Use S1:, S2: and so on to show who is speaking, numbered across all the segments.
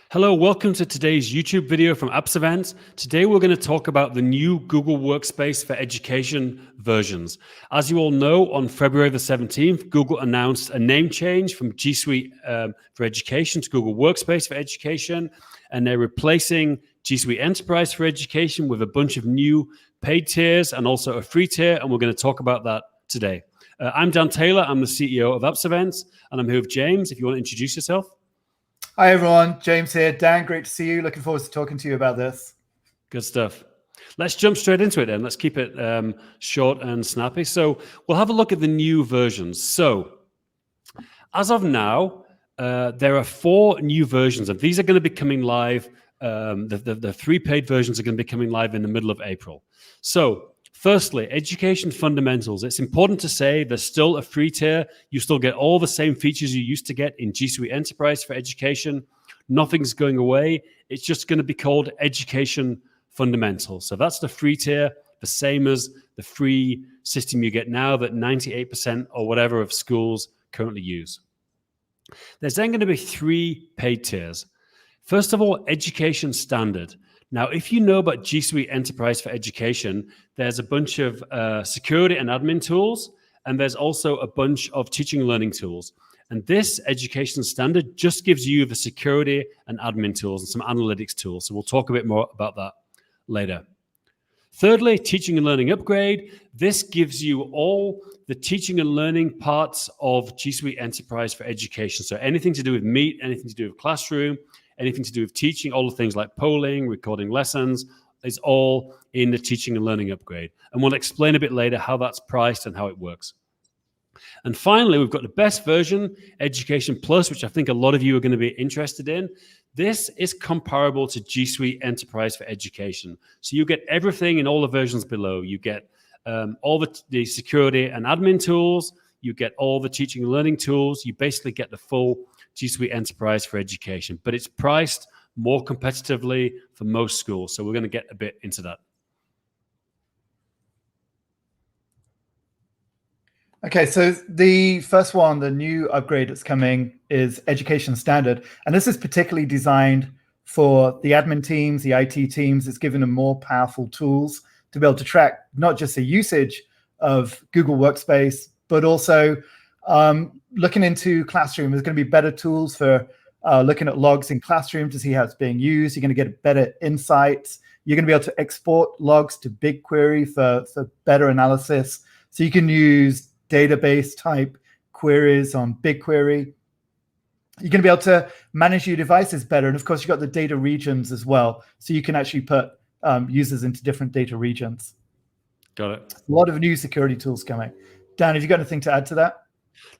S1: Hello, welcome to today's YouTube video from Apps Events. Today we're going to talk about the new Google Workspace for Education versions. As you all know, on February the 17th, Google announced a name change from G Suite for Education to Google Workspace for Education, and they're replacing G Suite Enterprise for Education with a bunch of new paid tiers and also a free tier, and we're going to talk about that today. I'm Dan Taylor, I'm the CEO of Apps Events, and I'm here with James, if you want to introduce yourself.
S2: Hi, everyone. James here. Dan, great to see you. Looking forward to talking to you about this.
S1: Good stuff. Let's jump straight into it then. Let's keep it short and snappy. So we'll have a look at the new versions. So as of now, there are 4 new versions, and these are going to be coming live. The 3 paid versions are going to be coming live in the middle of April. So firstly, Education Fundamentals. It's important to say there's still a free tier. You still get all the same features you used to get in G Suite Enterprise for Education. Nothing's going away. It's just going to be called Education Fundamentals. So that's the free tier, the same as the free system you get now that 98% or whatever of schools currently use. There's then going to be 3 paid tiers. First of all, Education Standard. Now, if you know about G Suite Enterprise for Education, there's a bunch of security and admin tools, and there's also a bunch of teaching and learning tools. And this Education Standard just gives you the security and admin tools and some analytics tools. So we'll talk a bit more about that later. Thirdly, Teaching and Learning Upgrade. This gives you all the teaching and learning parts of G Suite Enterprise for Education. So anything to do with Meet, anything to do with Classroom, anything to do with teaching, all the things like polling, recording lessons, is all in the Teaching and Learning Upgrade. And we'll explain a bit later how that's priced and how it works. And finally, we've got the best version, Education Plus, which I think a lot of you are going to be interested in. This is comparable to G Suite Enterprise for Education. So you get everything in all the versions below. You get all the security and admin tools. You get all the teaching and learning tools. You basically get the full G Suite Enterprise for Education, but it's priced more competitively for most schools. So we're going to get a bit into that.
S2: Okay, so the first one, the new upgrade that's coming is Education Standard. And this is particularly designed for the admin teams, the IT teams. It's giving them more powerful tools to be able to track not just the usage of Google Workspace, but also looking into Classroom. There's going to be better tools for looking at logs in Classroom to see how it's being used. You're going to get better insights. You're going to be able to export logs to BigQuery for better analysis. So you can use database type queries on BigQuery. You're going to be able to manage your devices better. And of course, you've got the data regions as well. So you can actually put users into different data regions.
S1: Got it.
S2: A lot of new security tools coming. Dan, have you got anything to add to that?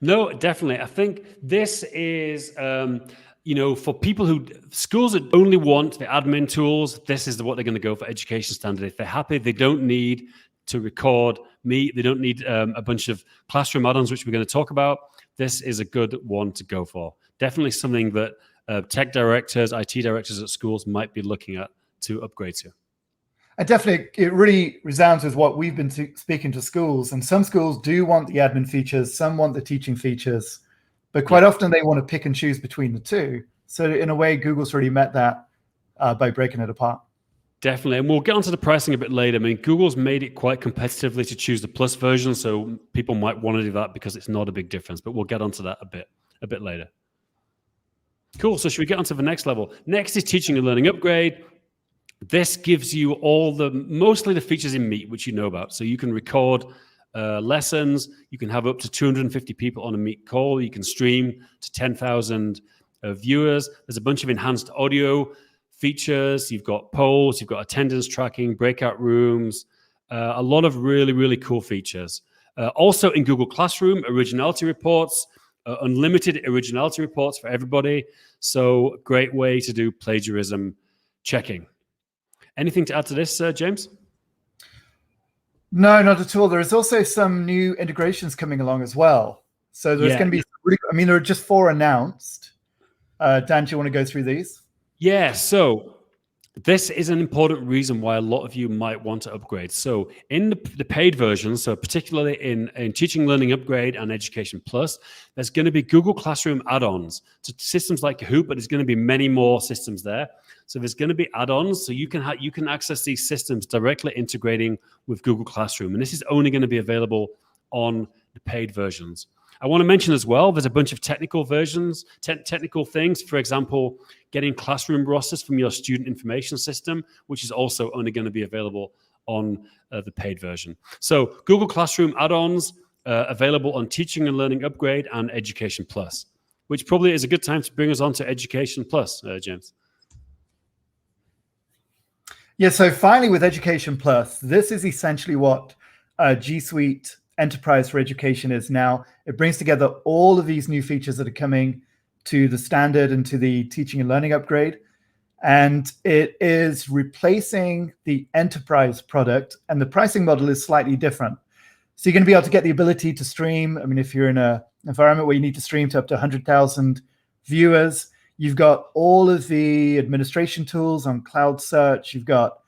S1: No, definitely. I think this is, for people schools that only want the admin tools, this is what they're going to go for Education Standard. If they're happy, they don't need to record Meet, they don't need a bunch of Classroom add-ons, which we're going to talk about. This is a good one to go for. Definitely something that tech directors, IT directors at schools might be looking at to upgrade to.
S2: And definitely, it really resounds with what we've been speaking to schools. And some schools do want the admin features, some want the teaching features, but quite often they want to pick and choose between the two. So in a way, Google's already met that by breaking it apart.
S1: Definitely, and we'll get onto the pricing a bit later. I mean, Google's made it quite competitively to choose the Plus version, so people might want to do that because it's not a big difference, but we'll get onto that a bit later. Cool, so should we get onto the next level? Next is Teaching and Learning Upgrade. This gives you mostly the features in Meet, which you know about. So you can record lessons. You can have up to 250 people on a Meet call. You can stream to 10,000 viewers. There's a bunch of enhanced audio features. You've got polls. You've got attendance tracking, breakout rooms, a lot of really, really cool features. Also in Google Classroom, originality reports, unlimited originality reports for everybody. So great way to do plagiarism checking. Anything to add to this, James?
S2: No, not at all. There is also some new integrations coming along as well. So there's going to be, there are just 4 announced. Dan, do you want to go through these?
S1: Yeah, so This is an important reason why a lot of you might want to upgrade. So in the paid version, so particularly in Teaching Learning Upgrade and Education Plus, there's going to be Google Classroom add-ons to systems like Kahoot, but there's going to be many more systems there. So there's going to be add-ons, so you can access these systems directly integrating with Google Classroom. And this is only going to be available on the paid versions. I want to mention as well, there's a bunch of technical versions, technical things. For example, getting classroom rosters from your student information system, which is also only going to be available on the paid version. So Google Classroom add-ons available on Teaching and Learning Upgrade and Education Plus, which probably is a good time to bring us on to Education Plus, James.
S2: Yeah, so finally with Education Plus, this is essentially what G Suite Enterprise for Education is now. It brings together all of these new features that are coming to the standard and to the Teaching and Learning Upgrade. And it is replacing the Enterprise product, and the pricing model is slightly different. So you're going to be able to get the ability to stream. I mean, if you're in an environment where you need to stream to up to 100,000 viewers, you've got all of the administration tools on Cloud Search. You've got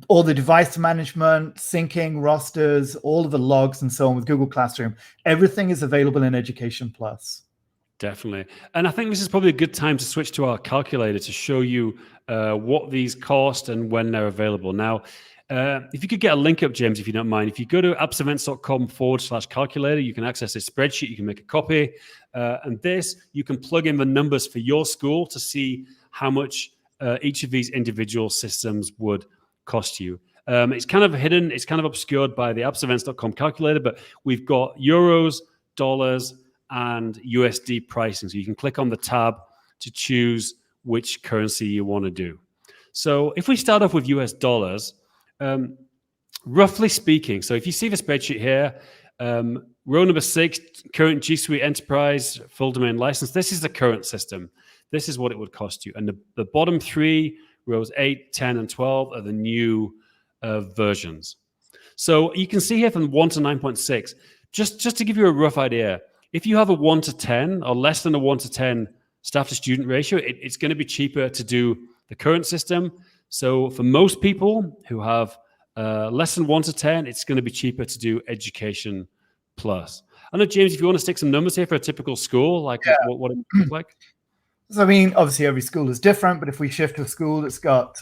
S2: all the device management, syncing, rosters, all of the logs and so on with Google Classroom. Everything is available in Education Plus.
S1: Definitely. And I think this is probably a good time to switch to our calculator to show you what these cost and when they're available. Now, if you could get a link up, James, if you don't mind. If you go to appsevents.com/calculator, you can access this spreadsheet. You can make a copy. And this, you can plug in the numbers for your school to see how much each of these individual systems would cost you. It's kind of hidden, it's kind of obscured by the appsevents.com calculator, but we've got euros, dollars, and USD pricing. So you can click on the tab to choose which currency you want to do. So if we start off with US dollars, roughly speaking, so if you see the spreadsheet here, row number 6, current G Suite Enterprise full domain license, this is the current system. This is what it would cost you. And the bottom 3, rows 8, 10, and 12 are the new versions. So you can see here from 1 to 9.6, just to give you a rough idea, if you have a 1 to 10 or less than a 1 to 10 staff to student ratio, it's going to be cheaper to do the current system. So for most people who have less than 1 to 10, it's going to be cheaper to do Education Plus. I know, James, if you want to stick some numbers here for a typical school, like what it would look like.
S2: So, I mean, obviously every school is different, but if we shift to a school that's got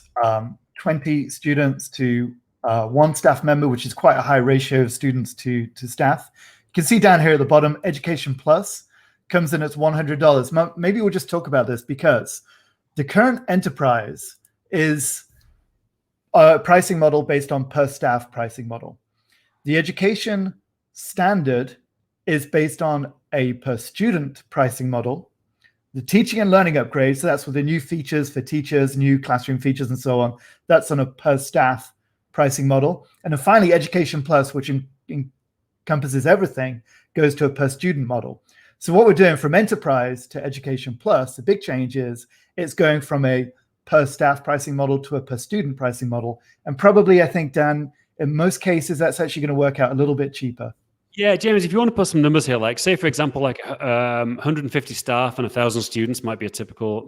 S2: 20 students to 1 staff member, which is quite a high ratio of students to staff, you can see down here at the bottom, Education Plus comes in at $100. Maybe we'll just talk about this because the current Enterprise is a pricing model based on per staff pricing model. The Education Standard is based on a per student pricing model. The Teaching and Learning Upgrade, so that's with the new features for teachers, new classroom features and so on, that's on a per staff pricing model. And then finally, Education Plus, which encompasses everything, goes to a per student model. So what we're doing from Enterprise to Education Plus, the big change is it's going from a per staff pricing model to a per student pricing model. And probably, I think, Dan, in most cases, that's actually going to work out a little bit cheaper.
S1: Yeah, James, if you want to put some numbers here, like say, for example, like 150 staff and 1,000 students might be a typical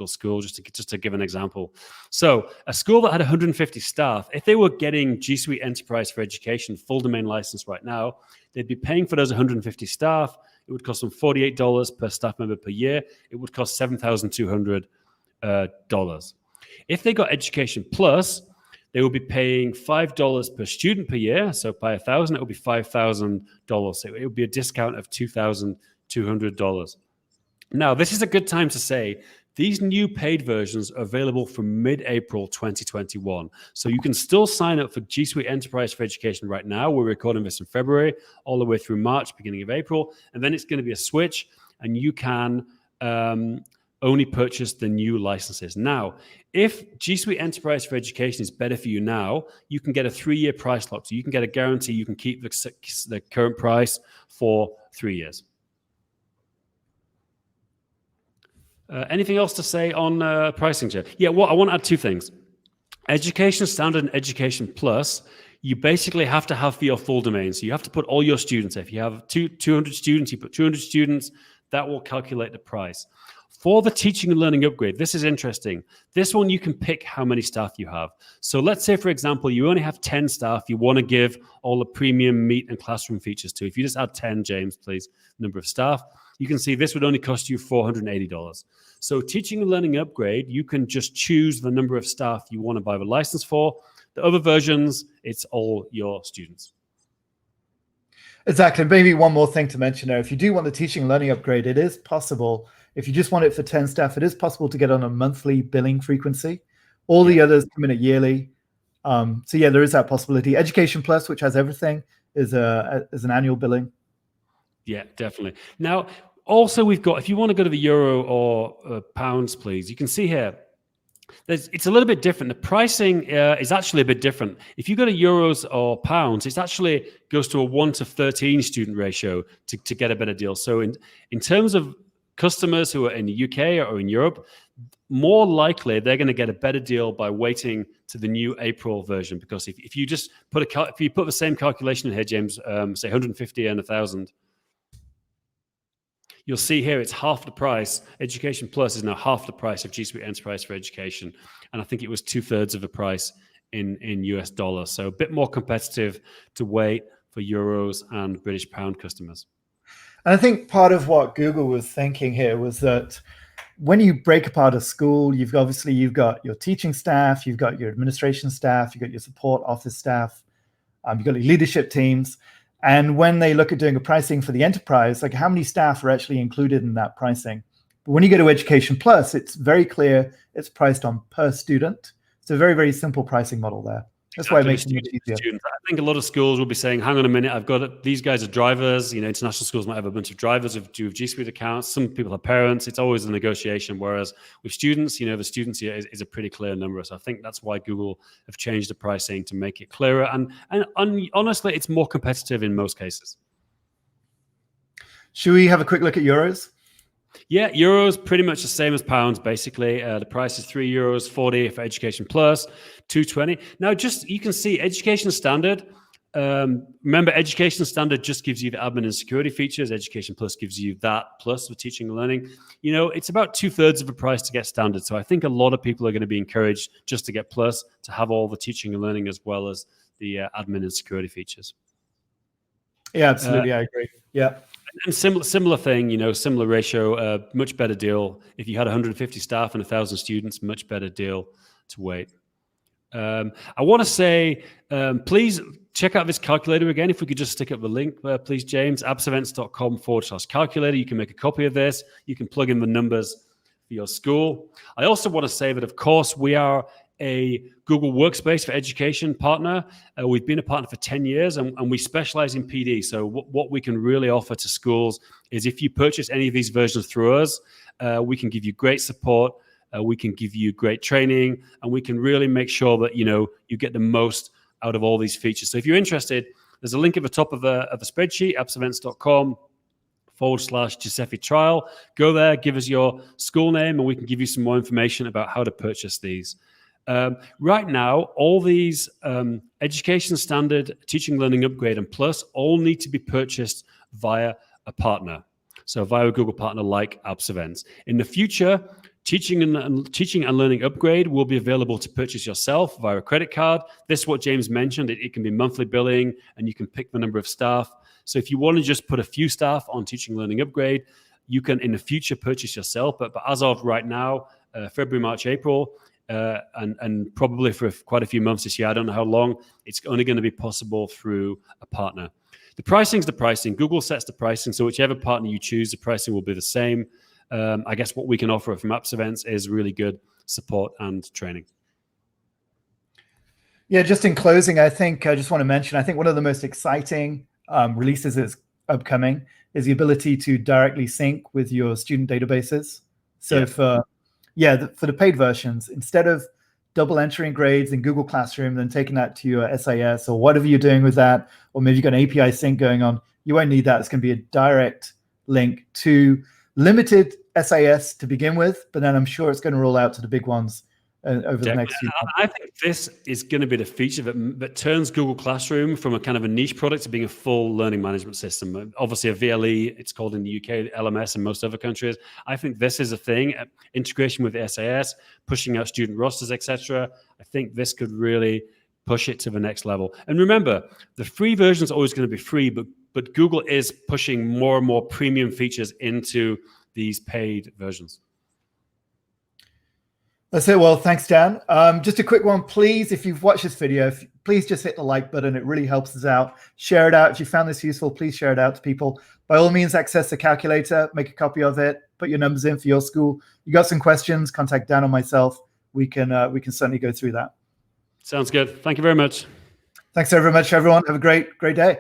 S1: school, just to give an example. So a school that had 150 staff, if they were getting G Suite Enterprise for Education full domain license right now, they'd be paying for those 150 staff. It would cost them $48 per staff member per year. It would cost $7,200. If they got Education Plus, they will be paying $5 per student per year. So by 1,000, it will be $5,000. So it would be a discount of $2,200. Now, this is a good time to say these new paid versions are available from mid-April 2021. So you can still sign up for G Suite Enterprise for Education right now. We're recording this in February, all the way through March, beginning of April. And then it's going to be a switch, and you can only purchase the new licenses. Now, if G Suite Enterprise for Education is better for you now, you can get a 3-year price lock. So you can get a guarantee you can keep the current price for 3 years. Anything else to say on pricing, Jeff? Yeah, well, I want to add 2 things. Education Standard and Education Plus, you basically have to have for your full domain. So you have to put all your students. If you have 200 students, you put 200 students. That will calculate the price. For the teaching and learning upgrade, this is interesting. This one, you can pick how many staff you have. So let's say, for example, you only have 10 staff you want to give all the premium Meet and Classroom features to. If you just add 10, James, please, number of staff, you can see this would only cost you $480. So teaching and learning upgrade, you can just choose the number of staff you want to buy the license for. The other versions, it's all your students.
S2: Exactly. Maybe one more thing to mention there. If you do want the teaching and learning upgrade, it is possible. If you just want it for 10 staff, it is possible to get on a monthly billing frequency. All the others come in at yearly. So yeah, there is that possibility. Education Plus, which has everything, is an annual billing.
S1: Yeah, definitely. Now, also we've got, if you want to go to the euro or pounds, please, you can see here, it's a little bit different. The pricing is actually a bit different. If you go to euros or pounds, it actually goes to a 1 to 13 student ratio to get a better deal. So in terms of customers who are in the UK or in Europe, more likely they're going to get a better deal by waiting to the new April version. Because if you just put the same calculation in here, James, say 150 and 1,000, you'll see here it's half the price. Education Plus is now half the price of G Suite Enterprise for Education. And I think it was 2/3 of the price in US dollars. So a bit more competitive to wait for euros and British pound customers.
S2: And I think part of what Google was thinking here was that when you break apart a school, you've got your teaching staff, you've got your administration staff, you've got your support office staff, you've got your leadership teams. And when they look at doing a pricing for the enterprise, like how many staff are actually included in that pricing? But when you go to Education Plus, it's very clear it's priced on per student. It's a very, very simple pricing model there. That's why it makes it much easier.
S1: Students. I think a lot of schools will be saying, hang on a minute, I've got it. These guys are drivers. You know, international schools might have a bunch of drivers who do G Suite accounts. Some people have parents. It's always a negotiation. Whereas with students, you know, the students here is a pretty clear number. So I think that's why Google have changed the pricing to make it clearer. And honestly, it's more competitive in most cases.
S2: Should we have a quick look at euros?
S1: Yeah, euros pretty much the same as pounds, basically. The price is €3.40 for Education Plus, $2.20. Now, just you can see Education Standard. Remember, Education Standard just gives you the admin and security features. Education Plus gives you that plus the teaching and learning. You know, it's about 2/3 of the price to get Standard. So I think a lot of people are going to be encouraged just to get Plus to have all the teaching and learning as well as the admin and security features.
S2: Yeah, absolutely. I agree. Yeah.
S1: And similar thing, you know, similar ratio, much better deal. If you had 150 staff and 1,000 students, much better deal to wait. I want to say, please check out this calculator again. If we could just stick up the link, please, James, appsevents.com/calculator. You can make a copy of this. You can plug in the numbers for your school. I also want to say that, of course, we are a Google Workspace for Education partner. We've been a partner for 10 years and we specialize in PD. So what we can really offer to schools is if you purchase any of these versions through us, we can give you great support, we can give you great training, and we can really make sure that, you know, you get the most out of all these features. So if you're interested, there's a link at the top of the spreadsheet, appsevents.com/Giuseppe trial. Go there, give us your school name, and we can give you some more information about how to purchase these. Right now, all these Education Standard, Teaching Learning Upgrade, and Plus all need to be purchased via a partner. So via a Google partner like AppsEvents. In the future, Teaching and Learning Upgrade will be available to purchase yourself via a credit card. This is what James mentioned. It can be monthly billing, and you can pick the number of staff. So if you want to just put a few staff on Teaching and Learning Upgrade, you can in the future purchase yourself. But as of right now, February, March, April, and probably for quite a few months this year, I don't know how long, it's only going to be possible through a partner. The pricing is the pricing. Google sets the pricing, so whichever partner you choose, the pricing will be the same. I guess what we can offer from AppsEvents is really good support and training.
S2: Yeah, just in closing, I think I just want to mention, I think one of the most exciting releases that's upcoming is the ability to directly sync with your student databases. So for the paid versions, instead of double entering grades in Google Classroom, then taking that to your SIS or whatever you're doing with that, or maybe you've got an API sync going on, you won't need that. It's going to be a direct link to limited SIS to begin with, but then I'm sure it's going to roll out to the big ones over the next few months.
S1: I think this is going to be the feature that turns Google Classroom from a kind of a niche product to being a full learning management system. Obviously, a VLE, it's called in the UK, LMS in most other countries. I think this is a thing. Integration with the SAS, pushing out student rosters, etc. I think this could really push it to the next level. And remember, the free version is always going to be free, but Google is pushing more and more premium features into these paid versions.
S2: That's it. Well, thanks, Dan. Just a quick one, please. If you've watched this video, please just hit the like button. It really helps us out. Share it out. If you found this useful, please share it out to people. By all means, access the calculator, make a copy of it, put your numbers in for your school. You got some questions, contact Dan or myself. We can certainly go through that.
S1: Sounds good. Thank you very much.
S2: Thanks very much, everyone. Have a great day.